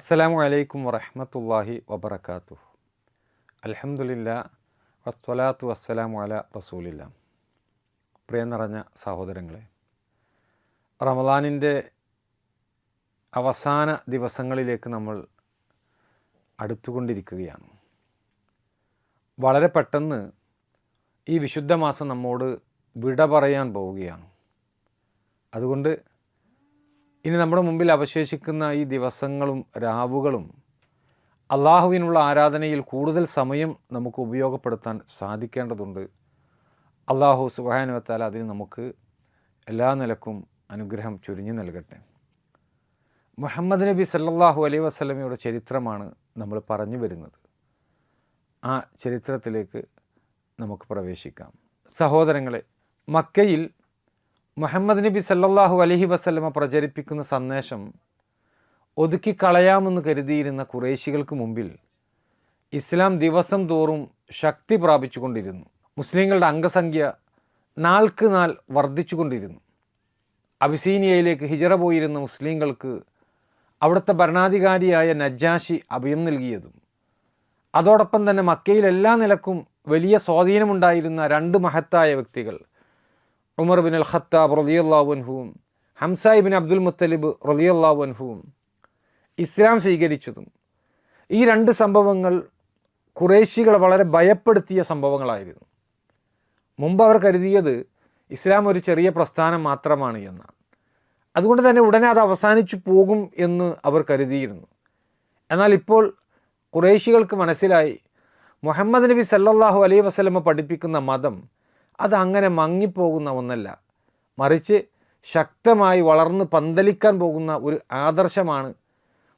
അസ്സലാമു അലൈക്കും വറഹ്മത്തുള്ളാഹി വബറകാതുഹു. അൽഹംദുലില്ലാ വസ്സലാത്തു വസ്സലാമു അലാ റസൂലില്ലാ. പ്രിയ നിറഞ്ഞ സഹോദരങ്ങളെ, റമദാനിൻ്റെ അവസാന ദിവസങ്ങളിലേക്ക് നമ്മൾ അടുത്തുകൊണ്ടിരിക്കുകയാണ്. വളരെ പെട്ടെന്ന് ഈ വിശുദ്ധ മാസം നമ്മോട് വിട പറയാൻ പോവുകയാണ്. അതുകൊണ്ട് ഇനി നമ്മുടെ മുമ്പിൽ അവശേഷിക്കുന്ന ഈ ദിവസങ്ങളും രാവുകളും അള്ളാഹുവിനുള്ള ആരാധനയിൽ കൂടുതൽ സമയം നമുക്ക് ഉപയോഗപ്പെടുത്താൻ സാധിക്കേണ്ടതുണ്ട്. അള്ളാഹു സുബ്ഹാനഹു വ തആല അതിന് നമുക്ക് എല്ലാ നിലക്കും അനുഗ്രഹം ചൊരിഞ്ഞു നൽകട്ടെ. മുഹമ്മദ് നബി സല്ലല്ലാഹു അലൈഹി വസല്ലമയുടെ ചരിത്രമാണ് നമ്മൾ പറഞ്ഞു വരുന്നത്. ആ ചരിത്രത്തിലേക്ക് നമുക്ക് പ്രവേശിക്കാം. സഹോദരങ്ങളെ, മക്കയിൽ മുഹമ്മദ് നബി സല്ലല്ലാഹു അലൈഹി വസല്ലമ പ്രചരിപ്പിക്കുന്ന സന്ദേശം ഒതുക്കിക്കളയാമെന്ന് കരുതിയിരുന്ന ഖുറൈശികൾക്ക് മുമ്പിൽ ഇസ്ലാം ദിവസം തോറും ശക്തി പ്രാപിച്ചുകൊണ്ടിരുന്നു. മുസ്ലിങ്ങളുടെ അംഗസംഖ്യ നാൾക്ക് നാൾ വർദ്ധിച്ചുകൊണ്ടിരുന്നു. അബിസീനിയയിലേക്ക് ഹിജറ പോയിരുന്ന മുസ്ലിങ്ങൾക്ക് അവിടുത്തെ ഭരണാധികാരിയായ നജ്ജാഷി അഭയം നൽകിയതും അതോടൊപ്പം തന്നെ മക്കയിൽ എല്ലാ നിലക്കും വലിയ സ്വാധീനമുണ്ടായിരുന്ന രണ്ട് മഹത്തായ വ്യക്തികൾ, ഉമർ ബിൻ അൽ ഖത്താബ് റളിയല്ലാഹു അൻഹുവും ഹംസ ഇബ്ൻ അബ്ദുൽ മുത്തലിബ് റളിയല്ലാഹു അൻഹുവും ഇസ്ലാം സ്വീകരിച്ചതും ഈ രണ്ട് സംഭവങ്ങൾ ഖുറൈശികളെ വളരെ ഭയപ്പെടുത്തിയ സംഭവങ്ങളായിരുന്നു. മുമ്പ് അവർ കരുതിയത് ഇസ്ലാം ഒരു ചെറിയ പ്രസ്ഥാനം മാത്രമാണ് എന്നാണ്. അതുകൊണ്ട് തന്നെ ഉടനെ അത് അവസാനിച്ചു പോകും എന്ന് അവർ കരുതിയിരുന്നു. എന്നാൽ ഇപ്പോൾ ഖുറൈശികൾക്ക് മനസ്സിലായി, മുഹമ്മദ് നബി സല്ലല്ലാഹു അലൈഹി വസല്ലമ പഠിപ്പിക്കുന്ന മതം അതങ്ങനെ മങ്ങിപ്പോകുന്ന ഒന്നല്ല, മറിച്ച് ശക്തമായി വളർന്ന് പന്തലിക്കാൻ പോകുന്ന ഒരു ആദർശമാണ്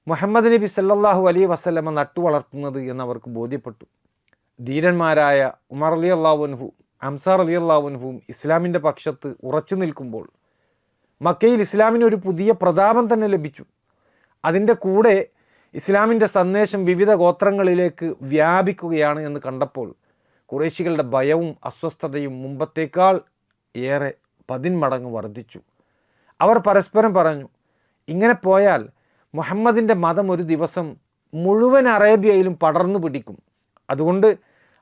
മുഹമ്മദ് നബി സല്ലല്ലാഹു അലൈഹി വസല്ലമ നട്ടുവളർത്തുന്നത് എന്നവർക്ക് ബോധ്യപ്പെട്ടു. ധീരന്മാരായ ഉമർ റളിയല്ലാഹു അൻഹു, ഹംസ റളിയല്ലാഹു അൻഹുവും ഇസ്ലാമിൻ്റെ പക്ഷത്ത് ഉറച്ചു നിൽക്കുമ്പോൾ മക്കയിൽ ഇസ്ലാമിന് ഒരു പുതിയ പ്രതാപം തന്നെ ലഭിച്ചു. അതിൻ്റെ കൂടെ ഇസ്ലാമിൻ്റെ സന്ദേശം വിവിധ ഗോത്രങ്ങളിലേക്ക് വ്യാപിക്കുകയാണ് എന്ന് കണ്ടപ്പോൾ ഖുറൈശികളുടെ ഭയവും അസ്വസ്ഥതയും മുമ്പത്തേക്കാൾ ഏറെ 10 മടങ്ങ് വർദ്ധിച്ചു. അവർ പരസ്പരം പറഞ്ഞു, ഇങ്ങനെ പോയാൽ മുഹമ്മദിൻ്റെ മതം ഒരു ദിവസം മുഴുവൻ അറേബ്യയിലും പടർന്നു പിടിക്കും. അതുകൊണ്ട്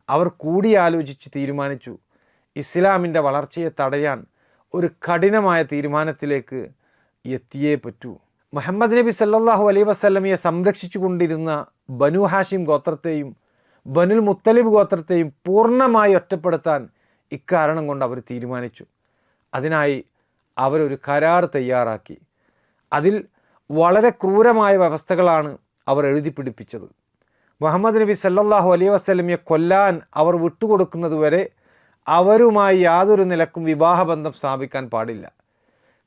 അവർ കൂടിയാലോചിച്ച് തീരുമാനിച്ചു, ഇസ്ലാമിൻ്റെ വളർച്ചയെ തടയാൻ ഒരു കഠിനമായ തീരുമാനത്തിലേക്ക് എത്തിയേ പറ്റൂ. മുഹമ്മദ് നബി സല്ലല്ലാഹു അലൈഹി വസല്ലമയെ സംരക്ഷിച്ചു കൊണ്ടിരുന്ന ബനു ഹാഷിം ഗോത്രത്തെയും ബനുൽ മുത്തലിബ് ഗോത്രത്തെയും പൂർണ്ണമായി ഒറ്റപ്പെടുത്താൻ ഇക്കാരണം കൊണ്ട് അവർ തീരുമാനിച്ചു. അതിനായി അവരൊരു കരാർ തയ്യാറാക്കി. അതിൽ വളരെ ക്രൂരമായ വ്യവസ്ഥകളാണ് അവർ എഴുതി പിടിപ്പിച്ചത്. മുഹമ്മദ് നബി സല്ലല്ലാഹു അലൈഹി വസല്ലമയെ കൊല്ലാൻ അവർ വിട്ടുകൊടുക്കുന്നതുവരെ അവരുമായി യാതൊരു നിലക്കും വിവാഹബന്ധം സ്ഥാപിക്കാൻ പാടില്ല.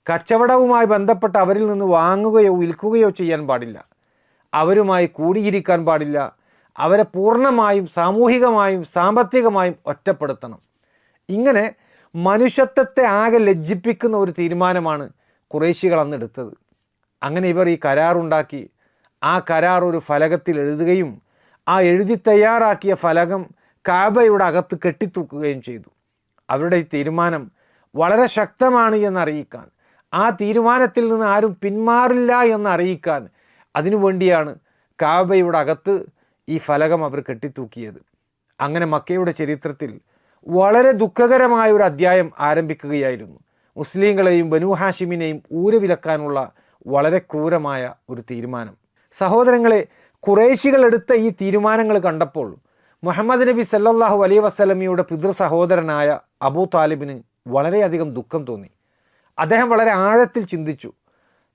കച്ചവടവുമായി ബന്ധപ്പെട്ട് അവരിൽ നിന്ന് വാങ്ങുകയോ വിൽക്കുകയോ ചെയ്യാൻ പാടില്ല. അവരുമായി കൂടിയിരിക്കാൻ പാടില്ല. അവരെ പൂർണ്ണമായും സാമൂഹികമായും സാമ്പത്തികമായും ഒറ്റപ്പെടുത്തണം. ഇങ്ങനെ മനുഷ്യത്വത്തെ ആകെ ലജ്ജിപ്പിക്കുന്ന ഒരു തീരുമാനമാണ് ഖുറൈശികൾ അന്ന് എടുത്തത്. അങ്ങനെ ഇവർ ഈ കരാറുണ്ടാക്കി. ആ കരാർ ഒരു ഫലകത്തിൽ എഴുതുകയും ആ എഴുതി തയ്യാറാക്കിയ ഫലകം കഅബയുടെ അകത്ത് കെട്ടിത്തൂക്കുകയും ചെയ്തു. അവരുടെ ഈ തീരുമാനം വളരെ ശക്തമാണ് എന്നറിയിക്കാൻ, ആ തീരുമാനത്തിൽ നിന്ന് ആരും പിന്മാറില്ല എന്നറിയിക്കാൻ, അതിനുവേണ്ടിയാണ് കഅബയുടെ അകത്ത് ഈ ഫലകം അവർ കെട്ടിത്തൂക്കിയത്. അങ്ങനെ മക്കയുടെ ചരിത്രത്തിൽ വളരെ ദുഃഖകരമായ ഒരു അധ്യായം ആരംഭിക്കുകയായിരുന്നു. മുസ്ലിങ്ങളെയും ബനു ഹാഷിമിനെയും ഊരവിലക്കാനുള്ള വളരെ ക്രൂരമായ ഒരു തീരുമാനം. സഹോദരങ്ങളെ, ഖുറൈശികൾ എടുത്ത ഈ തീരുമാനങ്ങൾ കണ്ടപ്പോൾ മുഹമ്മദ് നബി സല്ലല്ലാഹു അലൈഹി വസല്ലമയുടെ പിതൃ സഹോദരനായ അബൂ താലിബിന് വളരെയധികം ദുഃഖം തോന്നി. അദ്ദേഹം വളരെ ആഴത്തിൽ ചിന്തിച്ചു.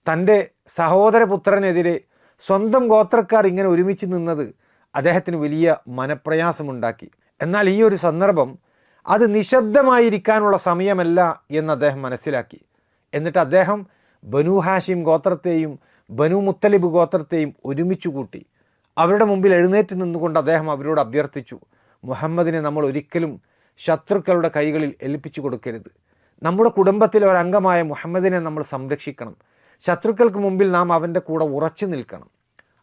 തൻ്റെ സഹോദരപുത്രനെതിരെ സ്വന്തം ഗോത്രക്കാർ ഇങ്ങനെ ഒരുമിച്ച് നിന്നത് അദ്ദേഹത്തിന് വലിയ മനപ്രയാസമുണ്ടാക്കി. എന്നാൽ ഈ ഒരു സന്ദർഭം അത് നിശബ്ദമായിരിക്കാനുള്ള സമയമല്ല എന്ന് അദ്ദേഹം മനസ്സിലാക്കി. എന്നിട്ട് അദ്ദേഹം ബനു ഹാഷിം ഗോത്രത്തെയും ബനു മുത്തലിബ് ഗോത്രത്തെയും ഒരുമിച്ച് കൂട്ടി. അവരുടെ മുമ്പിൽ എഴുന്നേറ്റ് നിന്നുകൊണ്ട് അദ്ദേഹം അവരോട് അഭ്യർത്ഥിച്ചു, മുഹമ്മദിനെ നമ്മൾ ഒരിക്കലും ശത്രുക്കളുടെ കൈകളിൽ ഏൽപ്പിച്ചു കൊടുക്കരുത്. നമ്മുടെ കുടുംബത്തിലെ ഒരംഗമായ മുഹമ്മദിനെ നമ്മൾ സംരക്ഷിക്കണം. ശത്രുക്കൾക്ക് മുമ്പിൽ നാം അവൻ്റെ കൂടെ ഉറച്ചു നിൽക്കണം.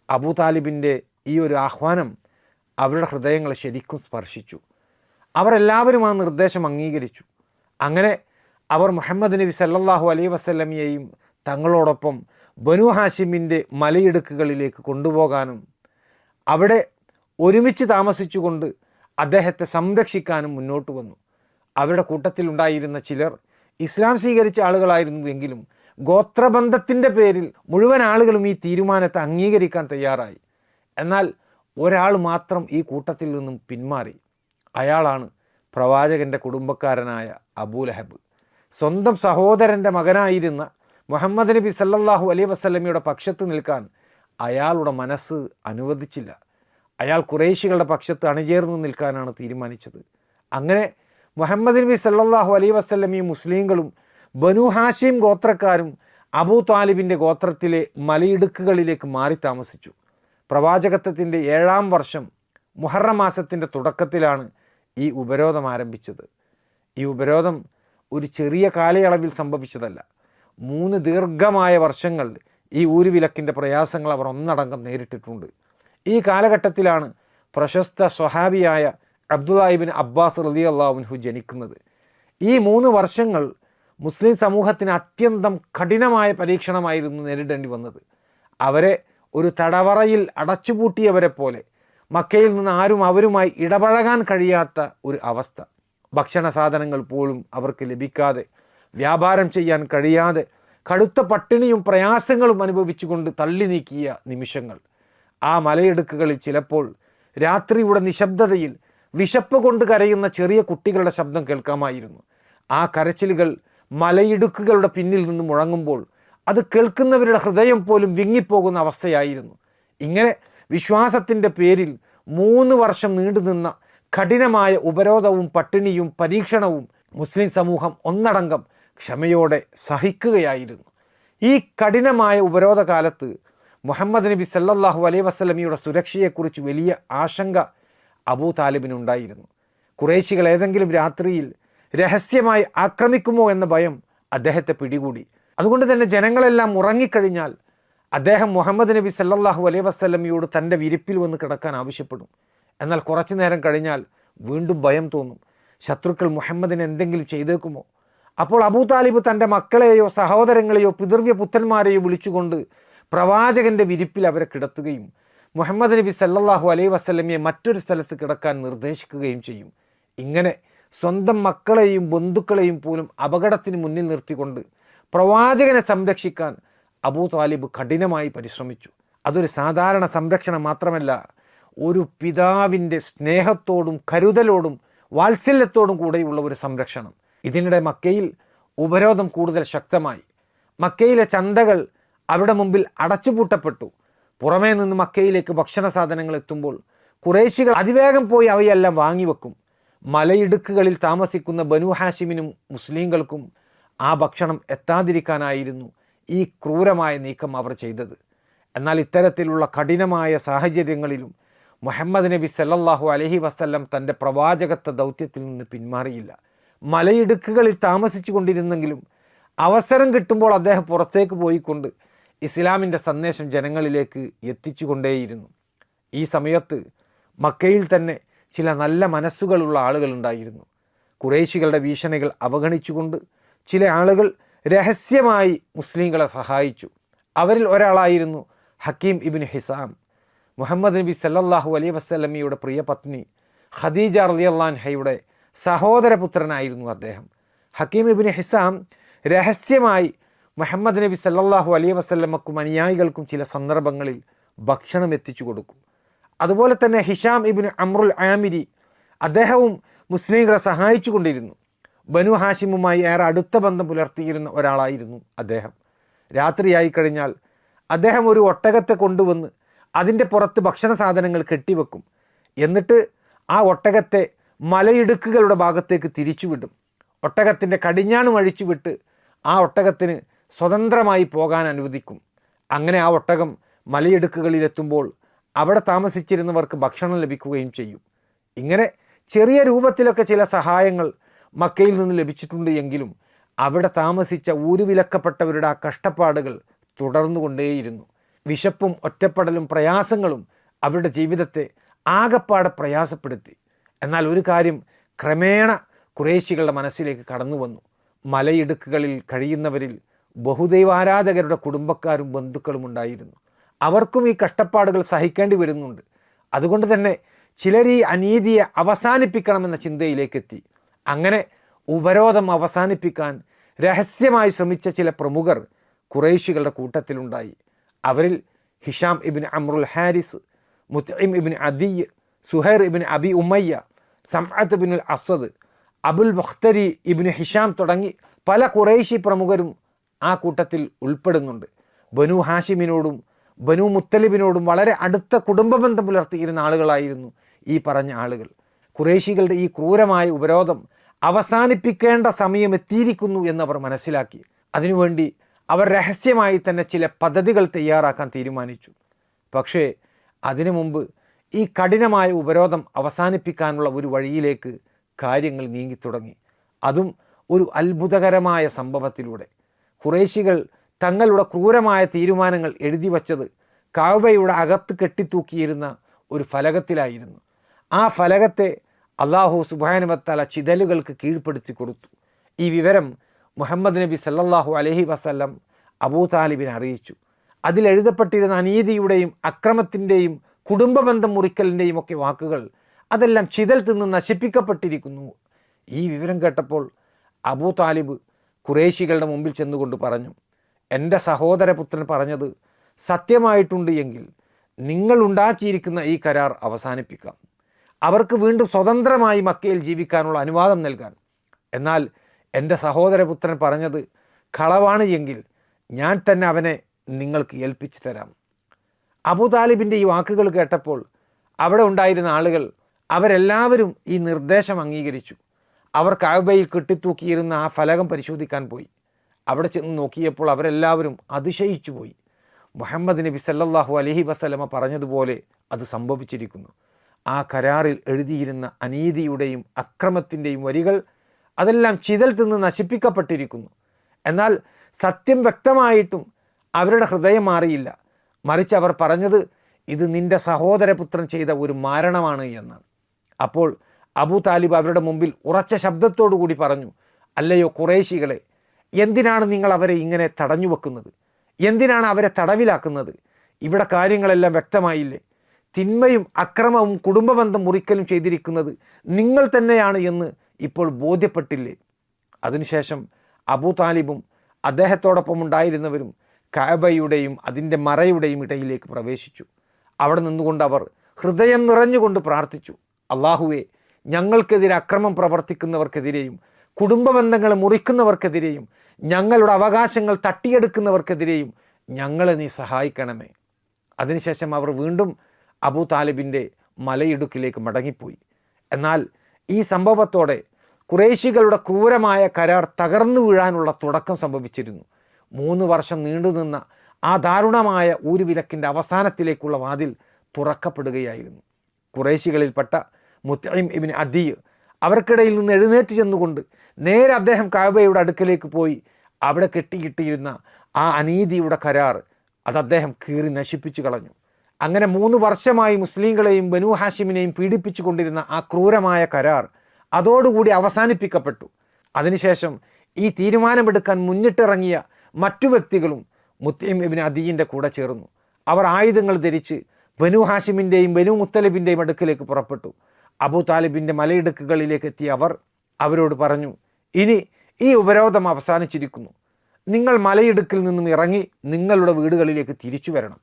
അബൂ താലിബിൻ്റെ ഈ ഒരു ആഹ്വാനം അവരുടെ ഹൃദയങ്ങളെ ശരിക്കും സ്പർശിച്ചു. അവരെല്ലാവരും ആ നിർദ്ദേശം അംഗീകരിച്ചു. അങ്ങനെ അവർ മുഹമ്മദ് നബി സല്ലല്ലാഹു അലൈഹി വസല്ലമയെയും തങ്ങളോടൊപ്പം ബനു ഹാഷിമിൻ്റെ മലയിടുക്കുകളിലേക്ക് കൊണ്ടുപോകാനും അവിടെ ഒരുമിച്ച് താമസിച്ചുകൊണ്ട് അദ്ദേഹത്തെ സംരക്ഷിക്കാനും മുന്നോട്ട് വന്നു. അവരുടെ കൂട്ടത്തിലുണ്ടായിരുന്ന ചിലർ ഇസ്ലാം സ്വീകരിച്ച ആളുകളായിരുന്നു എങ്കിലും ഗോത്രബന്ധത്തിൻ്റെ പേരിൽ മുഴുവൻ ആളുകളും ഈ തീരുമാനത്തെ അംഗീകരിക്കാൻ തയ്യാറായി. എന്നാൽ ഒരാൾ മാത്രം ഈ കൂട്ടത്തിൽ നിന്നും പിന്മാറി. അയാളാണ് പ്രവാചകൻ്റെ കുടുംബക്കാരനായ അബൂലഹബ്. സ്വന്തം സഹോദരൻ്റെ മകനായിരുന്ന മുഹമ്മദ് നബി സല്ലല്ലാഹു അലൈഹി വസല്ലമയുടെ പക്ഷത്ത് നിൽക്കാൻ അയാളുടെ മനസ്സ് അനുവദിച്ചില്ല. അയാൾ ഖുറൈശികളുടെ പക്ഷത്ത് അണിചേർന്ന് നിൽക്കാനാണ് തീരുമാനിച്ചത്. അങ്ങനെ മുഹമ്മദ് നബി സല്ലല്ലാഹു അലൈഹി വസല്ലമയും മുസ്ലിങ്ങളും ബനു ഹാഷിം ഗോത്രക്കാരും അബൂ താലിബിൻ്റെ ഗോത്രത്തിലെ മലയിടുക്കുകളിലേക്ക് മാറി താമസിച്ചു. പ്രവാചകത്വത്തിൻ്റെ 7-ാം വർഷം മുഹറം മാസത്തിൻ്റെ തുടക്കത്തിലാണ് ഈ ഉപരോധം ആരംഭിച്ചത്. ഈ ഉപരോധം ഒരു ചെറിയ കാലയളവിൽ സംഭവിച്ചതല്ല. 3 ദീർഘമായ വർഷങ്ങൾ ഈ ഊരുവിലക്കിൻ്റെ പ്രയാസങ്ങൾ അവർ ഒന്നടങ്കം നേരിട്ടിട്ടുണ്ട്. ഈ കാലഘട്ടത്തിലാണ് പ്രശസ്ത സ്വഹാബിയായ അബ്ദുല്ലാ ഇബ്നു അബ്ബാസ് റളിയല്ലാഹു അൻഹു ജനിക്കുന്നത്. ഈ 3 വർഷങ്ങൾ മുസ്ലിം സമൂഹത്തിന് അത്യന്തം കഠിനമായ പരീക്ഷണമായിരുന്നു നേരിടേണ്ടി വന്നത്. അവരെ ഒരു തടവറയിൽ അടച്ചുപൂട്ടിയവരെ പോലെ മക്കയിൽ നിന്ന് ആരും അവരുമായി ഇടപഴകാൻ കഴിയാത്ത ഒരു അവസ്ഥ. ഭക്ഷണ സാധനങ്ങൾ പോലും അവർക്ക് ലഭിക്കാതെ, വ്യാപാരം ചെയ്യാൻ കഴിയാതെ, കടുത്ത പട്ടിണിയും പ്രയാസങ്ങളും അനുഭവിച്ചുകൊണ്ട് തള്ളി നീക്കിയ നിമിഷങ്ങൾ. ആ മലയിടുക്കുകളിൽ ചിലപ്പോൾ രാത്രിയുടെ നിശബ്ദതയിൽ വിശപ്പ് കൊണ്ട് കരയുന്ന ചെറിയ കുട്ടികളുടെ ശബ്ദം കേൾക്കാമായിരുന്നു. ആ കരച്ചിലുകൾ മലയിടുക്കുകളുടെ പിന്നിൽ നിന്ന് മുഴങ്ങുമ്പോൾ അത് കേൾക്കുന്നവരുടെ ഹൃദയം പോലും വിങ്ങിപ്പോകുന്ന അവസ്ഥയായിരുന്നു. ഇങ്ങനെ വിശ്വാസത്തിൻ്റെ പേരിൽ 3 വർഷം നീണ്ടുനിന്ന കഠിനമായ ഉപരോധവും പട്ടിണിയും പരീക്ഷണവും മുസ്ലിം സമൂഹം ഒന്നടങ്കം ക്ഷമയോടെ സഹിക്കുകയായിരുന്നു. ഈ കഠിനമായ ഉപരോധ കാലത്ത് മുഹമ്മദ് നബി സല്ലല്ലാഹു അലൈഹി വസല്ലമയുടെ സുരക്ഷയെക്കുറിച്ച് വലിയ ആശങ്ക അബൂ താലിബിനുണ്ടായിരുന്നു. ഖുറൈശികൾ ഏതെങ്കിലും രാത്രിയിൽ രഹസ്യമായി ആക്രമിക്കുമോ എന്ന ഭയം അദ്ദേഹത്തെ പിടികൂടി. അതുകൊണ്ട് തന്നെ ജനങ്ങളെല്ലാം ഉറങ്ങിക്കഴിഞ്ഞാൽ അദ്ദേഹം മുഹമ്മദ് നബി സല്ലല്ലാഹു അലൈഹി വസല്ലമയോട് തൻ്റെ വിരിപ്പിൽ വന്ന് കിടക്കാൻ ആവശ്യപ്പെടും. എന്നാൽ കുറച്ചു നേരം കഴിഞ്ഞാൽ വീണ്ടും ഭയം തോന്നും. ശത്രുക്കൾ മുഹമ്മദിന് എന്തെങ്കിലും ചെയ്തേക്കുമോ? അപ്പോൾ അബൂ താലിബ് തൻ്റെ മക്കളെയോ സഹോദരങ്ങളെയോ പിതൃവ്യ പുത്രന്മാരെയോ വിളിച്ചുകൊണ്ട് പ്രവാചകൻ്റെ വിരിപ്പിൽ അവരെ കിടത്തുകയും മുഹമ്മദ് നബി സല്ലല്ലാഹു അലൈഹി വസല്ലമയെ മറ്റൊരു സ്ഥലത്ത് കിടക്കാൻ നിർദ്ദേശിക്കുകയും ചെയ്യും. ഇങ്ങനെ സ്വന്തം മക്കളെയും ബന്ധുക്കളെയും പോലും അപകടത്തിന് മുന്നിൽ നിർത്തിക്കൊണ്ട് പ്രവാചകനെ സംരക്ഷിക്കാൻ അബൂ താലിബ് കഠിനമായി പരിശ്രമിച്ചു. അതൊരു സാധാരണ സംരക്ഷണം മാത്രമല്ല, ഒരു പിതാവിൻ്റെ സ്നേഹത്തോടും കരുതലോടും വാത്സല്യത്തോടും കൂടെയുള്ള ഒരു സംരക്ഷണം. ഇതിനിടെ മക്കയിൽ ഉപരോധം കൂടുതൽ ശക്തമായി. മക്കയിലെ ചന്തകൾ അവരുടെ മുമ്പിൽ അടച്ചുപൂട്ടപ്പെട്ടു. പുറമേ നിന്ന് മക്കയിലേക്ക് ഭക്ഷണ സാധനങ്ങൾ എത്തുമ്പോൾ ഖുറൈശികൾ അതിവേഗം പോയി അവയെല്ലാം വാങ്ങിവെക്കും. മലയിടുക്കുകളിൽ താമസിക്കുന്ന ബനു ഹാഷിമിനും മുസ്ലിങ്ങൾക്കും ആ ഭക്ഷണം എത്താതിരിക്കാനായിരുന്നു ഈ ക്രൂരമായ നീക്കം അവർ ചെയ്തത്. എന്നാൽ ഇത്തരത്തിലുള്ള കഠിനമായ സാഹചര്യങ്ങളിലും മുഹമ്മദ് നബി സല്ലല്ലാഹു അലൈഹി വസല്ലം തൻ്റെ പ്രവാചകത്വ ദൗത്യത്തിൽ നിന്ന് പിന്മാറിയില്ല. മലയിടുക്കുകളിൽ താമസിച്ചു കൊണ്ടിരുന്നെങ്കിലും അവസരം കിട്ടുമ്പോൾ അദ്ദേഹം പുറത്തേക്ക് പോയിക്കൊണ്ട് ഇസ്ലാമിൻ്റെ സന്ദേശം ജനങ്ങളിലേക്ക് എത്തിച്ചു കൊണ്ടേയിരുന്നു. ഈ സമയത്ത് മക്കയിൽ തന്നെ ചില നല്ല മനസ്സുകളുള്ള ആളുകളുണ്ടായിരുന്നു. ഖുറൈശികളുടെ ഭീഷണികൾ അവഗണിച്ചുകൊണ്ട് ചില ആളുകൾ രഹസ്യമായി മുസ്ലിങ്ങളെ സഹായിച്ചു. അവരിൽ ഒരാളായിരുന്നു ഹക്കീം ഇബ്നു ഹിസാം. മുഹമ്മദ് നബി സല്ലല്ലാഹു അലൈഹി വസല്ലമയുടെ പ്രിയ പത്നി ഖദീജ റളിയല്ലാഹു അൻഹയുടെ സഹോദരപുത്രനായിരുന്നു അദ്ദേഹം. ഹക്കീം ഇബ്നു ഹിസാം രഹസ്യമായി മുഹമ്മദ് നബി സല്ലല്ലാഹു അലൈഹി വസല്ലമക്കും അനുയായികൾക്കും ചില സന്ദർഭങ്ങളിൽ ഭക്ഷണം എത്തിച്ചു കൊടുക്കും. അതുപോലെ തന്നെ ഹിഷാം ഇബ്നു അമ്രുൽ ആമിരി, അദ്ദേഹവും മുസ്ലിങ്ങളെ സഹായിച്ചു കൊണ്ടിരുന്നു. ബനു ഹാഷിമുമായി ഏറെ അടുത്ത ബന്ധം പുലർത്തിയിരുന്ന ഒരാളായിരുന്നു അദ്ദേഹം. രാത്രിയായി കഴിഞ്ഞാൽ അദ്ദേഹം ഒരു ഒട്ടകത്തെ കൊണ്ടുവന്ന് അതിൻ്റെ പുറത്ത് ഭക്ഷണ സാധനങ്ങൾ കെട്ടിവെക്കും. എന്നിട്ട് ആ ഒട്ടകത്തെ മലയിടുക്കുകളുടെ ഭാഗത്തേക്ക് തിരിച്ചുവിടും. ഒട്ടകത്തിൻ്റെ കടിഞ്ഞാണും അഴിച്ചുവിട്ട് ആ ഒട്ടകത്തിന് സ്വതന്ത്രമായി പോകാൻ അനുവദിക്കും. അങ്ങനെ ആ ഒട്ടകം മലയിടുക്കുകളിലെത്തുമ്പോൾ അവിടെ താമസിച്ചിരുന്നവർക്ക് ഭക്ഷണം ലഭിക്കുകയും ചെയ്യും. ഇങ്ങനെ ചെറിയ രൂപത്തിലൊക്കെ ചില സഹായങ്ങൾ മക്കയിൽ നിന്ന് ലഭിച്ചിട്ടുണ്ട് എങ്കിലും അവിടെ താമസിച്ച ഊരുവിലക്കപ്പെട്ടവരുടെ ആ കഷ്ടപ്പാടുകൾ തുടർന്നുകൊണ്ടേയിരുന്നു. വിശപ്പും ഒറ്റപ്പെടലും പ്രയാസങ്ങളും അവരുടെ ജീവിതത്തെ ആകപ്പാടെ പ്രയാസപ്പെടുത്തി. എന്നാൽ ഒരു കാര്യം ക്രമേണ ഖുറൈശികളുടെ മനസ്സിലേക്ക് കടന്നു വന്നു. മലയിടുക്കുകളിൽ കഴിയുന്നവരിൽ ബഹുദൈവാരാധകരുടെ കുടുംബക്കാരും ബന്ധുക്കളും ഉണ്ടായിരുന്നു. അവർക്കും ഈ കഷ്ടപ്പാടുകൾ സഹിക്കേണ്ടി വരുന്നുണ്ട്. അതുകൊണ്ട് തന്നെ ചിലർ ഈ അനീതിയെ അവസാനിപ്പിക്കണമെന്ന ചിന്തയിലേക്കെത്തി. അങ്ങനെ ഉപരോധം അവസാനിപ്പിക്കാൻ രഹസ്യമായി ശ്രമിച്ച ചില പ്രമുഖർ ഖുറൈശികളുടെ കൂട്ടത്തിലുണ്ടായി. അവരിൽ ഹിഷാം ഇബ്ൻ അമ്രുൽ ഹാരിസ്, മുത്ഇം ഇബ്ൻ അദിയ്, സുഹൈർ ഇബ്ൻ അബി ഉമയ്യ, സംഅത്ത് ഇബ്ൻ അസ്വദ്, അബുൽ മുഖ്തരി ഇബ്ൻ ഹിഷാം തുടങ്ങി പല ഖുറൈശി പ്രമുഖരും ആ കൂട്ടത്തിൽ ഉൾപ്പെടുന്നുണ്ട്. ബനു ഹാഷിമിനോടും ബനു മുത്തലിബിനോടും വളരെ അടുത്ത കുടുംബബന്ധം പുലർത്തിയിരുന്ന ആളുകളായിരുന്നു ഈ പറഞ്ഞ ആളുകൾ. ഖുറൈശികളുടെ ഈ ക്രൂരമായ ഉപരോധം അവസാനിപ്പിക്കേണ്ട സമയം എത്തിയിരിക്കുന്നു എന്നവർ മനസ്സിലാക്കി. അതിനുവേണ്ടി അവർ രഹസ്യമായി തന്നെ ചില പദ്ധതികൾ തയ്യാറാക്കാൻ തീരുമാനിച്ചു. പക്ഷേ അതിനു മുമ്പ് ഈ കഠിനമായ ഉപരോധം അവസാനിപ്പിക്കാനുള്ള ഒരു വഴിയിലേക്ക് കാര്യങ്ങൾ നീങ്ങിത്തുടങ്ങി. അതും ഒരു അത്ഭുതകരമായ സംഭവത്തിലൂടെ. ഖുറൈശികൾ തങ്ങളുടെ ക്രൂരമായ തീരുമാനങ്ങൾ എഴുതി വച്ചത് കഅബയുടെ അകത്ത് കെട്ടിത്തൂക്കിയിരുന്ന ഒരു ഫലകത്തിലായിരുന്നു. ആ ഫലകത്തെ അല്ലാഹു സുബ്ഹാനഹു വ തആല ചിതലുകൾക്ക് കീഴ്പ്പെടുത്തി കൊടുത്തു. ഈ വിവരം മുഹമ്മദ് നബി സല്ലല്ലാഹു അലൈഹി വസല്ലം അബൂ താലിബിനെ അറിയിച്ചു. അതിലെഴുതപ്പെട്ടിരുന്ന അനീതിയുടെയും അക്രമത്തിൻ്റെയും കുടുംബബന്ധം മുറിക്കലിൻ്റെയും ഒക്കെ വാക്കുകൾ അതെല്ലാം ചിതൽ തിന്ന് നശിപ്പിക്കപ്പെട്ടിരിക്കുന്നു. ഈ വിവരം കേട്ടപ്പോൾ അബൂ താലിബ് ഖുറൈശികളുടെ മുമ്പിൽ ചെന്നുകൊണ്ട് പറഞ്ഞു, എൻ്റെ സഹോദരപുത്രൻ പറഞ്ഞത് സത്യമായിട്ടുണ്ട് എങ്കിൽ നിങ്ങൾ ഉണ്ടാക്കിയിരിക്കുന്ന ഈ കരാർ അവസാനിപ്പിക്കാം. അവർക്ക് വീണ്ടും സ്വതന്ത്രമായി മക്കയിൽ ജീവിക്കാനുള്ള അനുവാദം നൽകാൻ. എന്നാൽ എൻ്റെ സഹോദരപുത്രൻ പറഞ്ഞത് കളവാണ് എങ്കിൽ ഞാൻ തന്നെ അവനെ നിങ്ങൾക്ക് ഏൽപ്പിച്ചു തരാം. അബൂ താലിബിൻ്റെ ഈ വാക്കുകൾ കേട്ടപ്പോൾ അവിടെ ഉണ്ടായിരുന്ന ആളുകൾ അവരെല്ലാവരും ഈ നിർദ്ദേശം അംഗീകരിച്ചു. അവർ കഅബയിൽ കെട്ടിത്തൂക്കിയിരുന്ന ആ ഫലകം പരിശോധിക്കാൻ പോയി. അവിടെ ചെന്ന് നോക്കിയപ്പോൾ അവരെല്ലാവരും അതിശയിച്ചു പോയി. മുഹമ്മദ് നബി സല്ലല്ലാഹു അലൈഹി വസല്ലമ പറഞ്ഞതുപോലെ അത് സംഭവിച്ചിരിക്കുന്നു. ആ കരാറിൽ എഴുതിയിരുന്ന അനീതിയുടെയും അക്രമത്തിൻ്റെയും വരികൾ അതെല്ലാം ചിതൽ തിന്ന് നശിപ്പിക്കപ്പെട്ടിരിക്കുന്നു. എന്നാൽ സത്യം വ്യക്തമായിട്ടും അവരുടെ ഹൃദയം മാറിയില്ല. മറിച്ച് അവർ പറഞ്ഞത് ഇത് നിൻ്റെ സഹോദരപുത്രൻ ചെയ്ത ഒരു മാരണമാണ് എന്നാണ്. അപ്പോൾ അബൂ താലിബ് അവരുടെ മുമ്പിൽ ഉറച്ച ശബ്ദത്തോടു കൂടി പറഞ്ഞു, അല്ലയോ ഖുറൈശികളെ, എന്തിനാണ് നിങ്ങൾ അവരെ ഇങ്ങനെ തടഞ്ഞു വെക്കുന്നത്? എന്തിനാണ് അവരെ തടവിലാക്കുന്നത്? ഇവിടെ കാര്യങ്ങളെല്ലാം വ്യക്തമായില്ലേ? തിന്മയും അക്രമവും കുടുംബബന്ധം മുറിക്കലും ചെയ്തിരിക്കുന്നത് നിങ്ങൾ തന്നെയാണ് എന്ന് ഇപ്പോൾ ബോധ്യപ്പെട്ടില്ലേ? അതിനുശേഷം അബൂ താലിബും അദ്ദേഹത്തോടൊപ്പം ഉണ്ടായിരുന്നവരും കഅബയുടെയും അതിൻ്റെ മറയുടെയും ഇടയിലേക്ക് പ്രവേശിച്ചു. അവിടെ നിന്നുകൊണ്ട് അവർ ഹൃദയം നിറഞ്ഞുകൊണ്ട് പ്രാർത്ഥിച്ചു, അല്ലാഹുവേ, ഞങ്ങൾക്കെതിരെ അക്രമം പ്രവർത്തിക്കുന്നവർക്കെതിരെയും കുടുംബബന്ധങ്ങൾ മുറിക്കുന്നവർക്കെതിരെയും ഞങ്ങളുടെ അവകാശങ്ങൾ തട്ടിയെടുക്കുന്നവർക്കെതിരെയും ഞങ്ങളെ നീ സഹായിക്കണമേ. അതിനുശേഷം അവർ വീണ്ടും അബൂ താലിബിൻ്റെ മലയിടുക്കിലേക്ക് മടങ്ങിപ്പോയി. എന്നാൽ ഈ സംഭവത്തോടെ ഖുറൈശികളുടെ ക്രൂരമായ കരാർ തകർന്നു വീഴാനുള്ള തുടക്കം സംഭവിച്ചിരുന്നു. 3 വർഷം നീണ്ടുനിന്ന ആ ദാരുണമായ ഊരുവിലക്കിൻ്റെ അവസാനത്തിലേക്കുള്ള വാതിൽ തുറക്കപ്പെടുകയായിരുന്നു. ഖുറൈശികളിൽപ്പെട്ട മുത്ഇം ഇബ്ൻ അദിയ് അവർക്കിടയിൽ നിന്ന് എഴുന്നേറ്റ് ചെന്നുകൊണ്ട് നേരെ അദ്ദേഹം കഅബയുടെ അടുക്കലേക്ക് പോയി അവിടെ കെട്ടിയിട്ടിരുന്ന ആ അനീതിയുടെ കരാർ അത് അദ്ദേഹം കീറി നശിപ്പിച്ചു കളഞ്ഞു. അങ്ങനെ 3 വർഷമായി മുസ്ലിങ്ങളെയും ബനു ഹാഷിമിനെയും പീഡിപ്പിച്ചു കൊണ്ടിരുന്ന ആ ക്രൂരമായ കരാർ അതോടുകൂടി അവസാനിപ്പിക്കപ്പെട്ടു. അതിനുശേഷം ഈ തീരുമാനമെടുക്കാൻ മുന്നിട്ടിറങ്ങിയ മറ്റു വ്യക്തികളും മുത്ഇം ഇബ്ൻ അദിയിൻ്റെ കൂടെ ചേർന്നു. അവർ ആയുധങ്ങൾ ധരിച്ച് ബനു ഹാഷിമിൻ്റെയും ബനു മുത്തലിബിൻ്റെയും അടുക്കിലേക്ക് പുറപ്പെട്ടു. അബൂ താലിബിൻ്റെ മലയിടുക്കുകളിലേക്ക് എത്തിയ അവർ അവരോട് പറഞ്ഞു, ഇനി ഈ ഉപരോധം അവസാനിച്ചിരിക്കുന്നു. നിങ്ങൾ മലയിടുക്കിൽ നിന്നും ഇറങ്ങി നിങ്ങളുടെ വീടുകളിലേക്ക് തിരിച്ചു വരണം.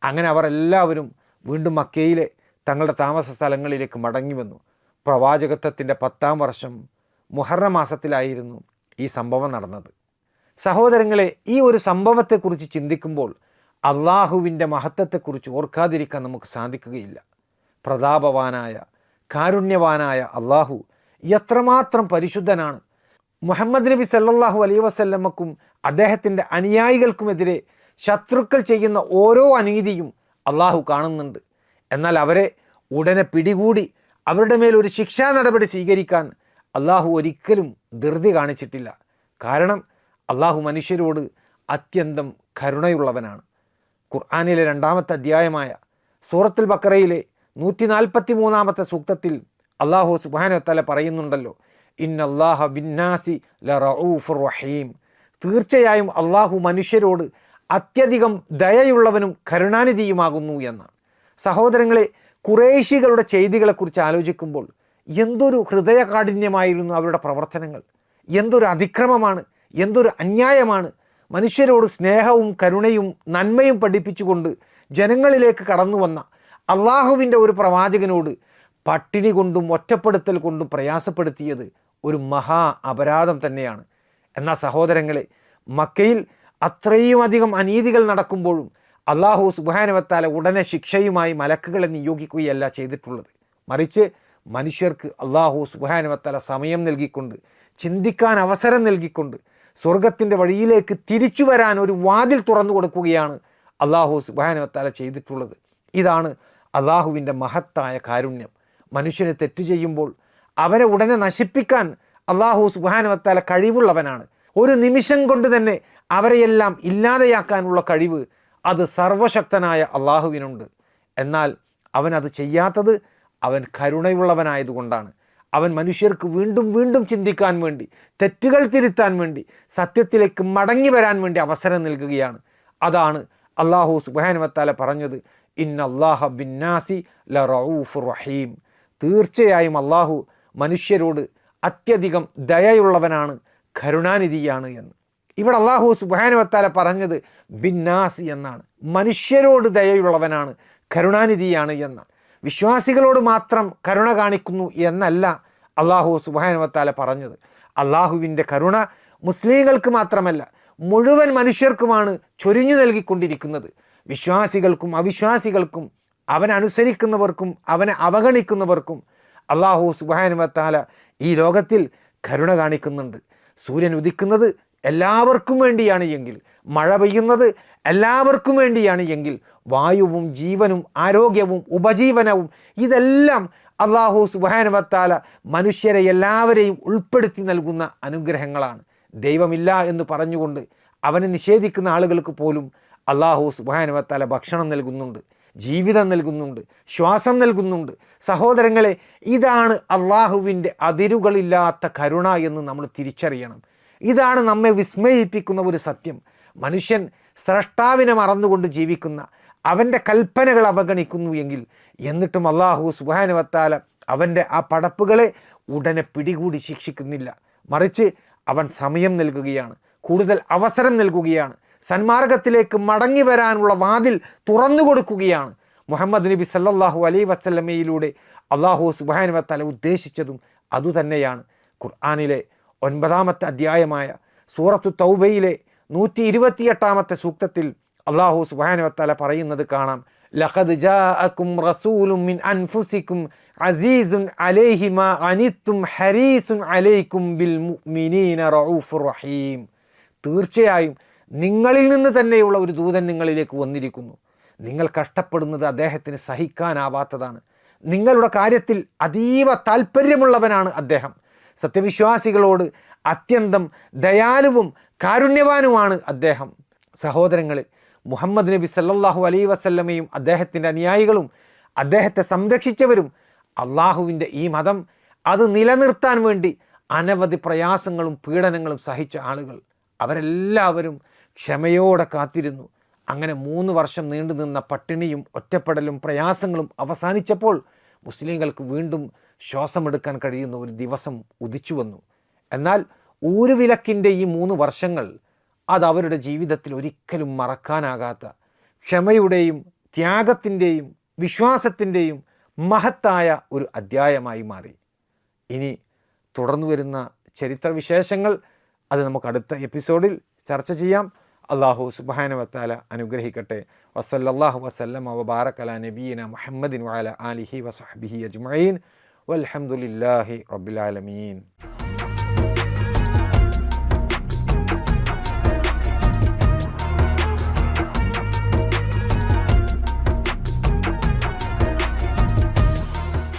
അങ്ങനെ അവർ എല്ലാവരും വീണ്ടും മക്കയിലെ തങ്ങളുടെ താമസ സ്ഥലങ്ങളിലേക്ക് മടങ്ങി വന്നു. പ്രവാചകത്വത്തിൻ്റെ 10-ാം വർഷം മുഹറം മാസത്തിലായിരുന്നു ഈ സംഭവം നടന്നത്. സഹോദരങ്ങളെ, ഈ ഒരു സംഭവത്തെക്കുറിച്ച് ചിന്തിക്കുമ്പോൾ അള്ളാഹുവിൻ്റെ മഹത്വത്തെക്കുറിച്ച് ഓർക്കാതിരിക്കാൻ നമുക്ക് സാധിക്കുകയില്ല. പ്രതാപവാനായ കാരുണ്യവാനായ അള്ളാഹു എത്രമാത്രം പരിശുദ്ധനാണ്. മുഹമ്മദ് നബി സല്ലല്ലാഹു അലൈഹി വസല്ലമക്കും അദ്ദേഹത്തിൻ്റെ അനുയായികൾക്കുമെതിരെ ശത്രുക്കൾ ചെയ്യുന്ന ഓരോ അനീതിയും അള്ളാഹു കാണുന്നുണ്ട്. എന്നാൽ അവരെ ഉടനെ പിടികൂടി അവരുടെ മേലൊരു ശിക്ഷാ നടപടി സ്വീകരിക്കാൻ അള്ളാഹു ഒരിക്കലും ധൃതി കാണിച്ചിട്ടില്ല. കാരണം അള്ളാഹു മനുഷ്യരോട് അത്യന്തം കരുണയുള്ളവനാണ്. ഖുർആനിലെ 2-ാമത്തെ അധ്യായമായ സൂറത്തുൽ ബഖറയിലെ 143-ാമത്തെ സൂക്തത്തിൽ അള്ളാഹു സുബ്ഹാനഹു വ തആല പറയുന്നുണ്ടല്ലോ, ഇന്നല്ലാഹ ബിന്നാസി ലറഊഫുർ റഹീം. തീർച്ചയായും അള്ളാഹു മനുഷ്യരോട് അത്യധികം ദയയുള്ളവനും കരുണാനിധിയുമാകുന്നു എന്നാണ്. സഹോദരങ്ങളെ, ഖുറൈശികളുടെ ചെയ്തികളെക്കുറിച്ച് ആലോചിക്കുമ്പോൾ എന്തൊരു ഹൃദയകാഠിന്യമായിരുന്നു അവരുടെ പ്രവർത്തനങ്ങൾ. എന്തൊരു അതിക്രമമാണ്, എന്തൊരു അന്യായമാണ്. മനുഷ്യരോട് സ്നേഹവും കരുണയും നന്മയും പഠിപ്പിച്ചുകൊണ്ട് ജനങ്ങളിലേക്ക് കടന്നു വന്ന അള്ളാഹുവിൻ്റെ ഒരു പ്രവാചകനോട് പട്ടിണി കൊണ്ടും ഒറ്റപ്പെടുത്തൽ കൊണ്ടും പ്രയാസപ്പെടുത്തിയത് ഒരു മഹാ അപരാധം തന്നെയാണ്. എന്നാൽ സഹോദരങ്ങളെ, മക്കയിൽ അത്രയും അധികം അനീതികൾ നടക്കുമ്പോഴും അള്ളാഹു സുബ്ഹാനഹു വ തആല ഉടനെ ശിക്ഷയുമായി മലക്കുകളെ നിയോഗിക്കുകയല്ല ചെയ്തിട്ടുള്ളത്. മറിച്ച് മനുഷ്യർക്ക് അള്ളാഹു സുബ്ഹാനഹു വ തആല സമയം നൽകിക്കൊണ്ട്, ചിന്തിക്കാൻ അവസരം നൽകിക്കൊണ്ട് സ്വർഗത്തിൻ്റെ വഴിയിലേക്ക് തിരിച്ചു വരാൻ ഒരു വാതിൽ തുറന്നു കൊടുക്കുകയാണ് അള്ളാഹു സുബ്ഹാനഹു വ തആല ചെയ്തിട്ടുള്ളത്. ഇതാണ് അള്ളാഹുവിൻ്റെ മഹത്തായ കാരുണ്യം. മനുഷ്യന് തെറ്റ് ചെയ്യുമ്പോൾ അവനെ ഉടനെ നശിപ്പിക്കാൻ അള്ളാഹു സുബ്ഹാനഹു വ തആല കഴിവുള്ളവനാണ്. ഒരു നിമിഷം കൊണ്ട് തന്നെ അവരെയെല്ലാം ഇല്ലാതെയാക്കാനുള്ള കഴിവ് അത് സർവശക്തനായ അള്ളാഹുവിനുണ്ട്. എന്നാൽ അവൻ അത് ചെയ്യാത്തത് അവൻ കരുണയുള്ളവനായതുകൊണ്ടാണ്. അവൻ മനുഷ്യർക്ക് വീണ്ടും വീണ്ടും ചിന്തിക്കാൻ വേണ്ടി, തെറ്റുകൾ തിരുത്താൻ വേണ്ടി, സത്യത്തിലേക്ക് മടങ്ങി വരാൻ വേണ്ടി അവസരം നൽകുകയാണ്. അതാണ് അള്ളാഹു സുബ്ഹാനഹു വ തആല പറഞ്ഞത്, ഇന്നല്ലാഹ ബിന്നാസി ലറഊഫുർ റഹീം. തീർച്ചയായും അള്ളാഹു മനുഷ്യരോട് അത്യധികം ദയയുള്ളവനാണ്, കരുണാനിധിയാണ് എന്ന്. ഇവിടെ അള്ളാഹു സുബ്ഹാനഹു വ തആല പറഞ്ഞത് ബിന്നാസി എന്നാണ്. മനുഷ്യരോട് ദയയുള്ളവനാണ്, കരുണാനിധിയാണ് എന്നാണ്. വിശ്വാസികളോട് മാത്രം കരുണ കാണിക്കുന്നു എന്നല്ല അള്ളാഹു സുബ്ഹാനഹു വ തആല പറഞ്ഞത്. അള്ളാഹുവിൻ്റെ കരുണ മുസ്ലിങ്ങൾക്ക് മാത്രമല്ല, മുഴുവൻ മനുഷ്യർക്കുമാണ് ചൊരിഞ്ഞു നൽകിക്കൊണ്ടിരിക്കുന്നത്. വിശ്വാസികൾക്കും അവിശ്വാസികൾക്കും, അവനെ അനുസരിക്കുന്നവർക്കും അവനെ അവഗണിക്കുന്നവർക്കും അള്ളാഹു സുബ്ഹാനഹു വ തആല ഈ ലോകത്തിൽ കരുണ കാണിക്കുന്നുണ്ട്. സൂര്യൻ ഉദിക്കുന്നത് എല്ലാവർക്കും വേണ്ടിയാണ് എങ്കിൽ, മഴ പെയ്യുന്നത് എല്ലാവർക്കും വേണ്ടിയാണ് എങ്കിൽ, വായുവും ജീവനും ആരോഗ്യവും ഉപജീവനവും ഇതെല്ലാം അള്ളാഹു സുബ്ഹാനഹു വ തആല മനുഷ്യരെ എല്ലാവരെയും ഉൾപ്പെടുത്തി നൽകുന്ന അനുഗ്രഹങ്ങളാണ്. ദൈവമില്ല എന്ന് പറഞ്ഞുകൊണ്ട് അവനെ നിഷേധിക്കുന്ന ആളുകൾക്ക് പോലും അള്ളാഹു സുബ്ഹാനഹു വ തആല ഭക്ഷണം നൽകുന്നുണ്ട്, ജീവിതം നൽകുന്നുണ്ട്, ശ്വാസം നൽകുന്നുണ്ട്. സഹോദരങ്ങളെ, ഇതാണ് അള്ളാഹുവിൻ്റെ അതിരുകളില്ലാത്ത കരുണ എന്ന് നമ്മൾ തിരിച്ചറിയണം. ഇതാണ് നമ്മെ വിസ്മയിപ്പിക്കുന്ന ഒരു സത്യം. മനുഷ്യൻ സ്രഷ്ടാവിനെ മറന്നുകൊണ്ട് ജീവിക്കുന്ന, അവൻ്റെ കൽപ്പനകൾ അവഗണിക്കുന്നു എങ്കിൽ, എന്നിട്ടും അള്ളാഹു സുബ്ഹാനഹു വ തആല അവൻ്റെ ആ പടപ്പുകളെ ഉടനെ പിടികൂടി ശിക്ഷിക്കുന്നില്ല. മറിച്ച് അവൻ സമയം നൽകുകയാണ്, കൂടുതൽ അവസരം നൽകുകയാണ്, സന്മാർഗത്തിലേക്ക് മടങ്ങി വരാനുള്ള വാതിൽ തുറന്നു കൊടുക്കുകയാണ്. മുഹമ്മദ് നബി സല്ലല്ലാഹു അലൈഹി വസല്ലമയിലൂടെ അള്ളാഹു സുബ്ഹാനഹു വ തആല ഉദ്ദേശിച്ചതും അതുതന്നെയാണ്. ഖുർആനിലെ 9-ാമത്തെ അധ്യായമായ സൂറത്തു തൗബയിലെ 128-ാമത്തെ സൂക്തത്തിൽ അള്ളാഹു സുബ്ഹാനഹു വ തആല പറയുന്നത് കാണാം, ലഖദ് ജാഅകും റസൂലുൻ മിൻ അൻഫുസികും അസീസുൻ അലൈഹി മാ അനിത്തും ഹരീസുൻ അലൈക്കും ബിൽ മുഅ്മിനീന റഊഫുർ റഹീം. തീർച്ചയായും നിങ്ങളിൽ നിന്ന് തന്നെയുള്ള ഒരു ദൂതൻ നിങ്ങളിലേക്ക് വന്നിരിക്കുന്നു. നിങ്ങൾ കഷ്ടപ്പെടുന്നത് അദ്ദേഹത്തിന് സഹിക്കാനാവാത്തതാണ്. നിങ്ങളുടെ കാര്യത്തിൽ അതീവ താല്പര്യമുള്ളവനാണ് അദ്ദേഹം. സത്യവിശ്വാസികളോട് അത്യന്തം ദയാലുവും കാരുണ്യവാനുമാണ് അദ്ദേഹം. സഹോദരങ്ങളെ, മുഹമ്മദ് നബി സല്ലല്ലാഹു അലൈഹി വസല്ലമയും അദ്ദേഹത്തിൻ്റെ അനുയായികളും അദ്ദേഹത്തെ സംരക്ഷിച്ചവരും അള്ളാഹുവിൻ്റെ ഈ മതം അത് നിലനിർത്താൻ വേണ്ടി അനവധി പ്രയാസങ്ങളും പീഡനങ്ങളും സഹിച്ച ആളുകൾ. അവരെല്ലാവരും ക്ഷമയോടെ കാത്തിരുന്നു. അങ്ങനെ 3 വർഷം നീണ്ടു നിന്ന പട്ടിണിയും ഒറ്റപ്പെടലും പ്രയാസങ്ങളും അവസാനിച്ചപ്പോൾ മുസ്ലിങ്ങൾക്ക് വീണ്ടും ശ്വാസമെടുക്കാൻ കഴിയുന്ന ഒരു ദിവസം ഉദിച്ചു വന്നു. എന്നാൽ ഊരുവിലക്കിൻ്റെ ഈ 3 വർഷങ്ങൾ അത് അവരുടെ ജീവിതത്തിൽ ഒരിക്കലും മറക്കാനാകാത്ത ക്ഷമയുടെയും ത്യാഗത്തിൻ്റെയും വിശ്വാസത്തിൻ്റെയും മഹത്തായ ഒരു അധ്യായമായി മാറി. ഇനി തുടർന്നു വരുന്ന ചരിത്രവിശേഷങ്ങൾ അത് നമുക്ക് അടുത്ത എപ്പിസോഡിൽ ചർച്ച ചെയ്യാം. അല്ലാഹു സുബ്ഹാനഹു വ തആല അനുഗ്രഹിക്കട്ടെ. വസല്ലല്ലാഹു വസല്ലമ വബാറക അലാ നബിയിന മുഹമ്മദിൻ വഅലാ ആലിഹി വസഹ്ബിഹി അജ്മഈൻ വൽഹംദുലില്ലാഹി റബ്ബിൽ ആലമീൻ.